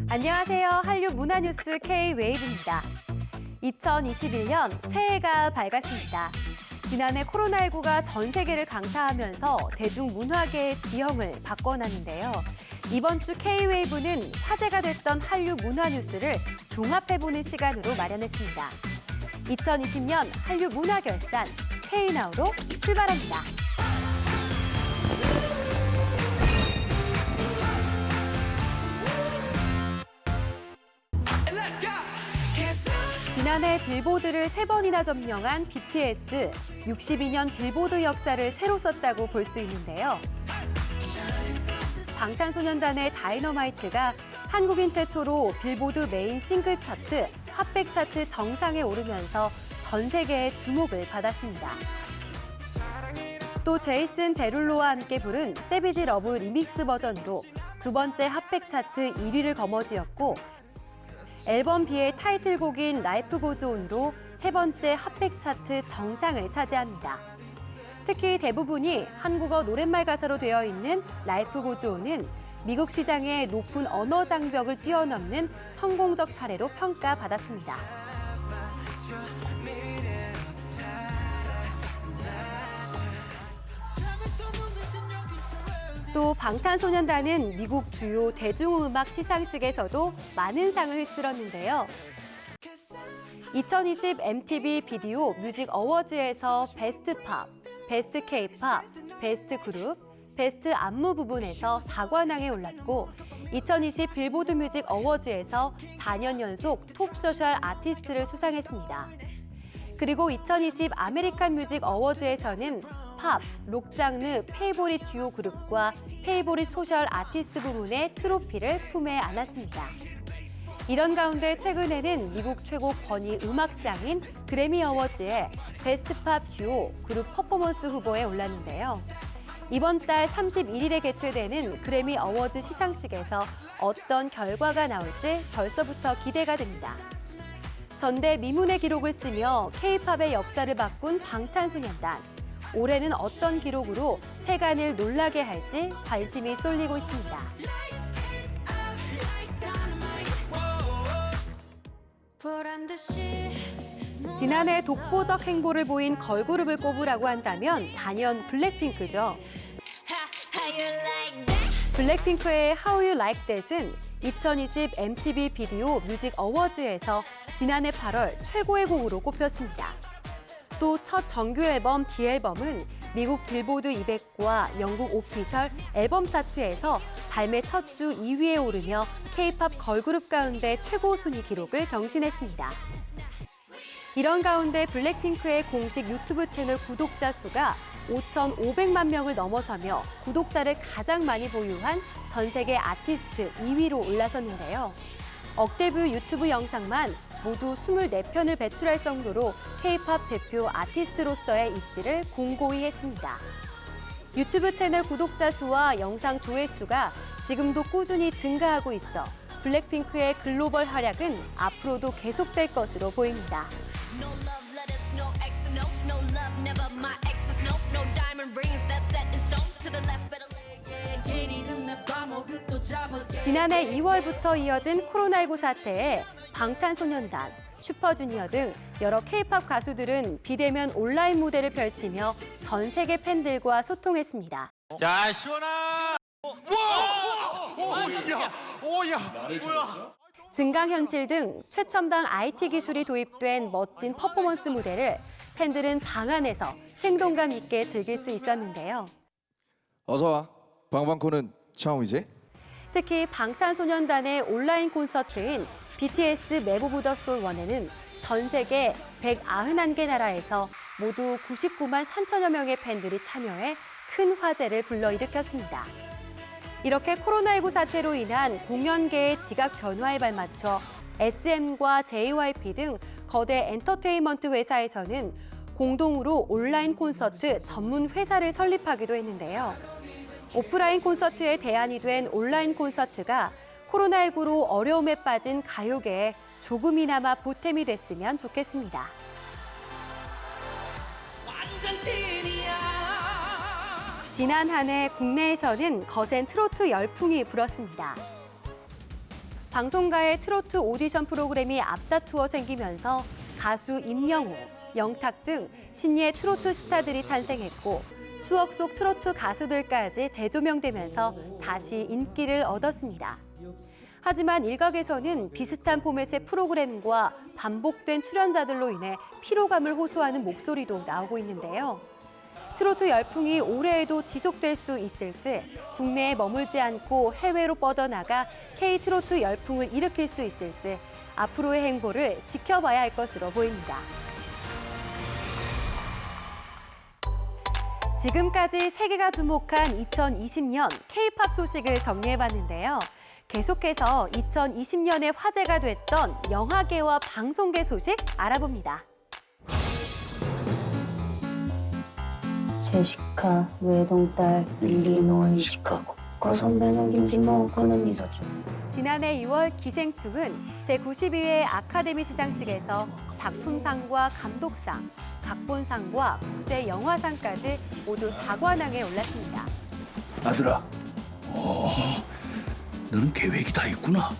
안녕하세요. 한류 문화뉴스 K-웨이브입니다. 2021년 새해가 밝았습니다. 지난해 코로나19가 전 세계를 강타하면서 대중문화계의 지형을 바꿔놨는데요. 이번 주 K-웨이브는 화제가 됐던 한류 문화뉴스를 종합해보는 시간으로 마련했습니다. 2020년 한류 문화결산 K-나우로 출발합니다. 지난해 빌보드를 3번이나 점령한 BTS, 62년 빌보드 역사를 새로 썼다고 볼 수 있는데요. 방탄소년단의 다이너마이트가 한국인 최초로 빌보드 메인 싱글 차트, 핫백 차트 정상에 오르면서 전 세계의 주목을 받았습니다. 또 제이슨 데룰로와 함께 부른 세비지 러브 리믹스 버전으로 두 번째 핫백 차트 1위를 거머쥐었고, 앨범 B의 타이틀곡인 라이프 고즈 온으로 세 번째 핫백 차트 정상을 차지합니다. 특히 대부분이 한국어 노랫말 가사로 되어 있는 라이프 고즈 온은 미국 시장의 높은 언어 장벽을 뛰어넘는 성공적 사례로 평가받았습니다. 또 방탄소년단은 미국 주요 대중음악 시상식에서도 많은 상을 휩쓸었는데요. 2020 MTV 비디오 뮤직 어워즈에서 베스트 팝, 베스트 K-팝, 베스트 그룹, 베스트 안무 부분에서 4관왕에 올랐고, 2020 빌보드 뮤직 어워즈에서 4년 연속 톱 소셜 아티스트를 수상했습니다. 그리고 2020 아메리칸 뮤직 어워즈에서는 팝, 록 장르 페이보릿 듀오 그룹과 페이보릿 소셜 아티스트 부문의 트로피를 품에 안았습니다. 이런 가운데 최근에는 미국 최고 권위 음악장인 그래미 어워즈에 베스트 팝 듀오 그룹 퍼포먼스 후보에 올랐는데요. 이번 달 31일에 개최되는 그래미 어워즈 시상식에서 어떤 결과가 나올지 벌써부터 기대가 됩니다. 전대미문의 기록을 쓰며 K-팝의 역사를 바꾼 방탄소년단. 올해는 어떤 기록으로 세간을 놀라게 할지 관심이 쏠리고 있습니다. 지난해 독보적 행보를 보인 걸그룹을 꼽으라고 한다면 단연 블랙핑크죠. 블랙핑크의 How You Like That은 2020 MTV 비디오 뮤직 어워즈에서 지난해 8월 최고의 곡으로 꼽혔습니다. 또 첫 정규 앨범 D'앨범은 미국 빌보드 200과 영국 오피셜 앨범 차트에서 발매 첫 주 2위에 오르며 K-팝 걸그룹 가운데 최고 순위 기록을 경신했습니다. 이런 가운데 블랙핑크의 공식 유튜브 채널 구독자 수가 5,500만 명을 넘어서며 구독자를 가장 많이 보유한 전 세계 아티스트 2위로 올라섰는데요. 억데뷔 유튜브 영상만 모두 24편을 배출할 정도로 K-팝 대표 아티스트로서의 입지를 공고히 했습니다. 유튜브 채널 구독자 수와 영상 조회수가 지금도 꾸준히 증가하고 있어 블랙핑크의 글로벌 활약은 앞으로도 계속될 것으로 보입니다. 지난해 2월부터 이어진 코로나19 사태에 방탄소년단, 슈퍼주니어 등 여러 K-팝 가수들은 비대면 온라인 무대를 펼치며 전 세계 팬들과 소통했습니다. 야, 시원아! 뭐야? 증강현실 등 최첨단 IT 기술이 도입된 멋진 퍼포먼스 무대를 팬들은 방 안에서 생동감 있게 즐길 수 있었는데요. 어서 와. 방방코는 처음이지? 특히 방탄소년단의 온라인 콘서트인 BTS 메브 오브 더 솔 1에는 전 세계 191개 나라에서 모두 99만 3천여 명의 팬들이 참여해 큰 화제를 불러일으켰습니다. 이렇게 코로나19 사태로 인한 공연계의 지각 변화에 발맞춰 SM과 JYP 등 거대 엔터테인먼트 회사에서는 공동으로 온라인 콘서트 전문 회사를 설립하기도 했는데요. 오프라인 콘서트의 대안이 된 온라인 콘서트가 코로나19로 어려움에 빠진 가요계에 조금이나마 보탬이 됐으면 좋겠습니다. 완전 찐이야. 지난 한 해 국내에서는 거센 트로트 열풍이 불었습니다. 방송가의 트로트 오디션 프로그램이 앞다투어 생기면서 가수 임영웅, 영탁 등 신예 트로트 스타들이 탄생했고 추억 속 트로트 가수들까지 재조명되면서 다시 인기를 얻었습니다. 하지만 일각에서는 비슷한 포맷의 프로그램과 반복된 출연자들로 인해 피로감을 호소하는 목소리도 나오고 있는데요. 트로트 열풍이 올해에도 지속될 수 있을지, 국내에 머물지 않고 해외로 뻗어나가 K-트로트 열풍을 일으킬 수 있을지 앞으로의 행보를 지켜봐야 할 것으로 보입니다. 지금까지 세계가 주목한 2020년 K-팝 소식을 정리해봤는데요. 계속해서 2020년에 화제가 됐던 영화계와 방송계 소식 알아봅니다. 제시카, 외동딸, 일리노이, 시카고. 선배는 김치모, 그는 미소주. 지난해 2월 기생충은 제92회 아카데미 시상식에서 작품상과 감독상, 각본상과 국제영화상까지 모두 4관왕에 올랐습니다. 아들아, 너는 계획이 다 있구나.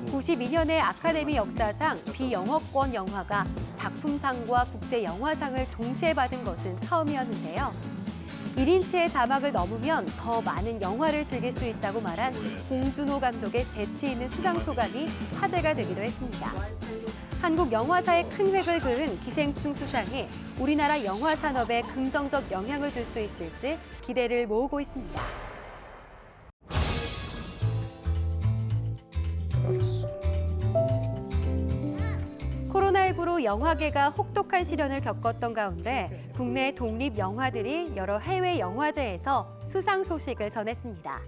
92년의 아카데미 역사상 비영어권 영화가 작품상과 국제영화상을 동시에 받은 것은 처음이었는데요. 1인치의 자막을 넘으면 더 많은 영화를 즐길 수 있다고 말한 봉준호 감독의 재치 있는 수상 소감이 화제가 되기도 했습니다. 한국 영화사에 큰 획을 그은 기생충 수상이 우리나라 영화 산업에 긍정적 영향을 줄 수 있을지 기대를 모으고 있습니다. 코로나19로 영화계가 혹독한 시련을 겪었던 가운데 국내 독립 영화들이 여러 해외 영화제에서 수상 소식을 전했습니다.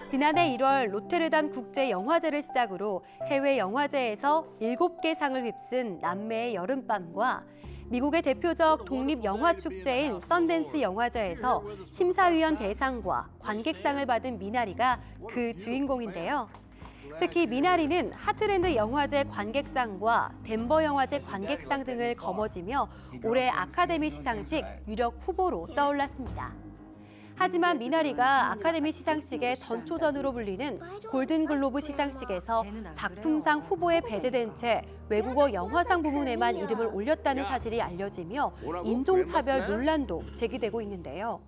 지난해 1월 로테르담 국제영화제를 시작으로 해외 영화제에서 7개 상을 휩쓴 남매의 여름밤과 미국의 대표적 독립영화축제인 썬댄스 영화제에서 심사위원 대상과 관객상을 받은 미나리가 그 주인공인데요. 특히 미나리는 하트랜드 영화제 관객상과 덴버 영화제 관객상 등을 거머쥐며 올해 아카데미 시상식 유력 후보로 떠올랐습니다. 하지만 미나리가 아카데미 시상식의 전초전으로 불리는 골든글로브 시상식에서 작품상 후보에 배제된 채 외국어 영화상 부문에만 이름을 올렸다는 사실이 알려지며 인종차별 논란도 제기되고 있는데요.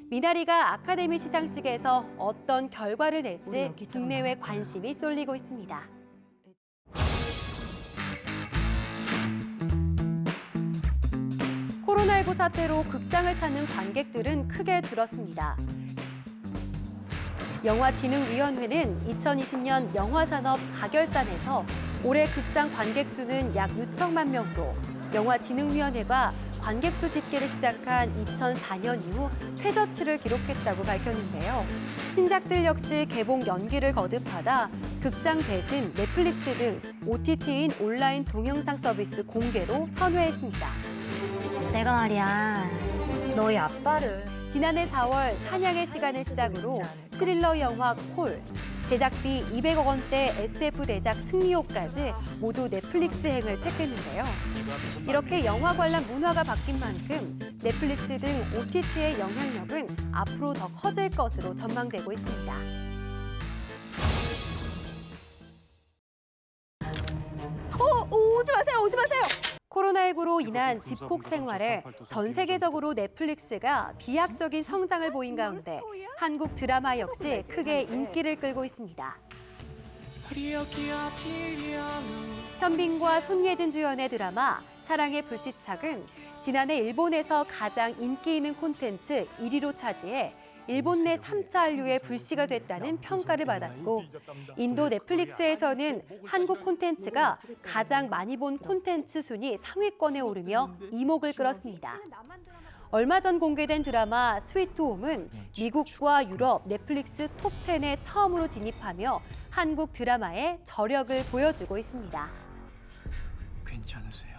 미나리가 아카데미 시상식에서 어떤 결과를 낼지 국내외 관심이 쏠리고 있습니다. 코로나19 사태로 극장을 찾는 관객들은 크게 줄었습니다. 영화진흥위원회는 2020년 영화산업 가결산에서 올해 극장 관객 수는 약 6천만 명으로 영화진흥위원회가 관객수 집계를 시작한 2004년 이후 최저치를 기록했다고 밝혔는데요. 신작들 역시 개봉 연기를 거듭하다 극장 대신 넷플릭스 등 OTT인 온라인 동영상 서비스 공개로 선회했습니다. 내가 말이야, 너희 아빠를. 지난해 4월 사냥의 시간을 시작으로 스릴러 영화 콜, 제작비 200억 원대 SF 대작 승리호까지 모두 넷플릭스행을 택했는데요. 이렇게 영화 관람 문화가 바뀐 만큼 넷플릭스 등 OTT의 영향력은 앞으로 더 커질 것으로 전망되고 있습니다. 오지 마세요! 코로나19로 인한 집콕 생활에 전 세계적으로 넷플릭스가 비약적인 성장을 보인 가운데 한국 드라마 역시 크게 인기를 끌고 있습니다. 현빈과 손예진 주연의 드라마 사랑의 불시착은 지난해 일본에서 가장 인기 있는 콘텐츠 1위로 차지해 일본 내 3차 한류의 불씨가 됐다는 평가를 받았고 인도 넷플릭스에서는 한국 콘텐츠가 가장 많이 본 콘텐츠 순위 상위권에 오르며 이목을 끌었습니다. 얼마 전 공개된 드라마 스위트홈은 미국과 유럽 넷플릭스 톱10에 처음으로 진입하며 한국 드라마의 저력을 보여주고 있습니다. 괜찮으세요?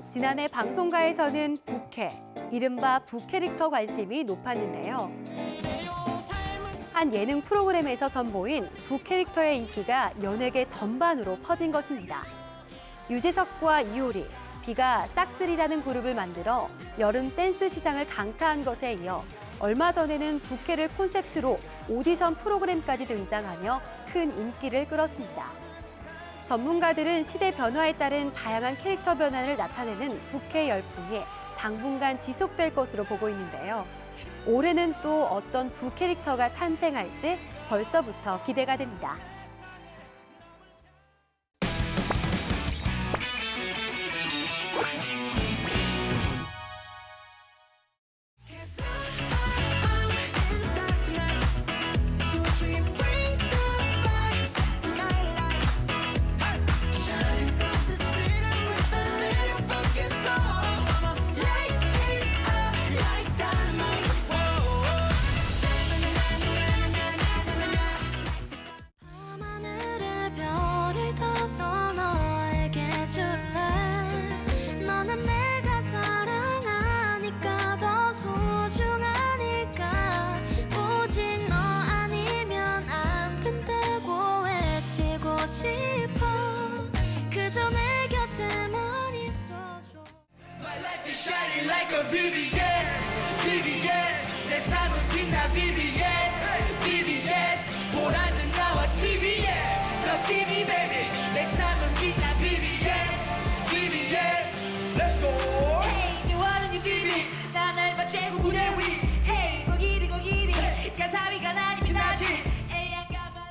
지난해 방송가에서는 부캐, 이른바 부캐릭터 관심이 높았는데요. 한 예능 프로그램에서 선보인 부캐릭터의 인기가 연예계 전반으로 퍼진 것입니다. 유재석과 이효리, 비가 싹쓸이라는 그룹을 만들어 여름 댄스 시장을 강타한 것에 이어 얼마 전에는 부캐를 콘셉트로 오디션 프로그램까지 등장하며 큰 인기를 끌었습니다. 전문가들은 시대 변화에 따른 다양한 캐릭터 변화를 나타내는 부캐 열풍이 당분간 지속될 것으로 보고 있는데요. 올해는 또 어떤 부캐릭터가 탄생할지 벌써부터 기대가 됩니다. 밤하늘의 별을 떠서 너에게 줄래. 너는 내가 사랑하니까 더 소중하니까. 오직 너 아니면 안 된다고 외치고 싶어. 그저 내 곁에만 있어줘. My life is shining like a VVS, VVS. 내 삶은 빛나 VVS, VVS. 보라는 나와 TV에 너 see me baby. 내 삶은 빛나 VVS, VVS. Let's go. Hey, 미워하는 이 BB. 난 알바 최고 무대 위. Hey, 거기리 거기리. 가사위가 아니면 나지. Hey, I got my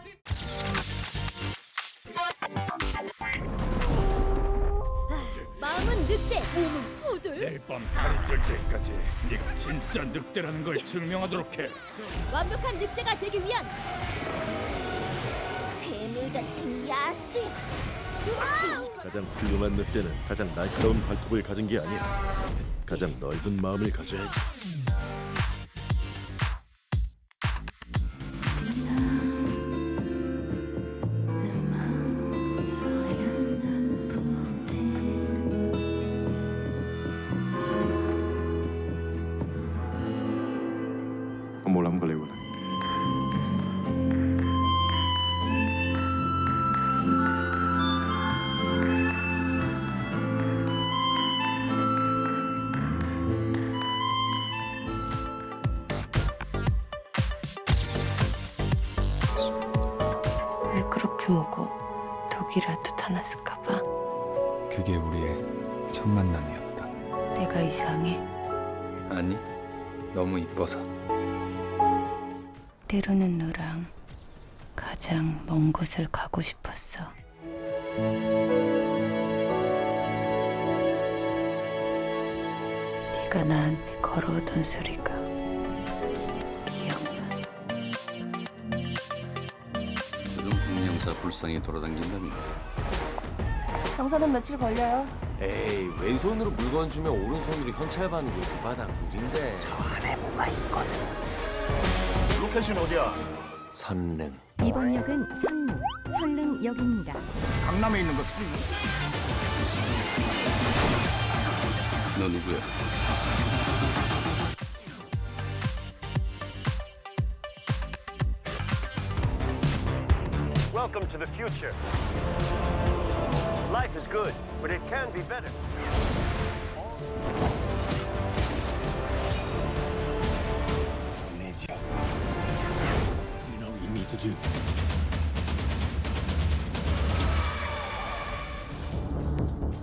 마음은 늑대, 몸은 푸들. 내일 밤 달이 뜰 때까지 네가 진짜 늑대라는 걸 증명하도록 해. 완벽한 늑대가 되기 위한 괴물 같은 야수. 가장 훌륭한 늑대는 가장 날카로운 발톱을 가진 게 아니야. 가장 넓은 마음을 가져야지. Một lắm có liều này. 왜 그렇게 먹어? 독이라도 다 났을까 봐. 그게 우리의 첫 만남이었다. 내가 이상해. 아니, 너무 이뻐서. 때로는 너랑 가장 먼 곳을 가고 싶었어. 네가 나한테 걸어오던 소리가 기억나. 요즘 흥령사 불상이 돌아다닌다며. 정사는 며칠 걸려요. 에이, 왼손으로 물건 주면 오른손으로 현찰 받는 게 그 바닥 룰인데. 로켓은 어디야? 선릉. 이번 역은 선릉, 설릉역입니다. 강남에 있는 거 사는 너 누구야? Welcome to the future. Life is good, but it can be better. Amnesia. You know what you need to do.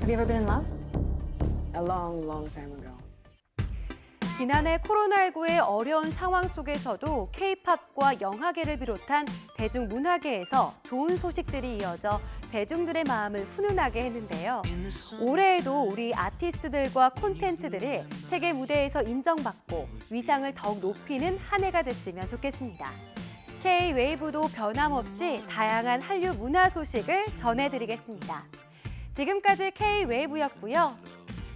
Have you ever been in love? A long, long time ago. 지난해 코로나19의 어려운 상황 속에서도 K-팝과 영화계를 비롯한 대중문화계에서 좋은 소식들이 이어져 대중들의 마음을 훈훈하게 했는데요. 올해에도 우리 아티스트들과 콘텐츠들이 세계 무대에서 인정받고 위상을 더욱 높이는 한 해가 됐으면 좋겠습니다. K-웨이브도 변함없이 다양한 한류 문화 소식을 전해드리겠습니다. 지금까지 K-웨이브였고요.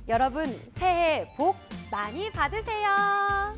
여러분 새해 복 많이 받으세요.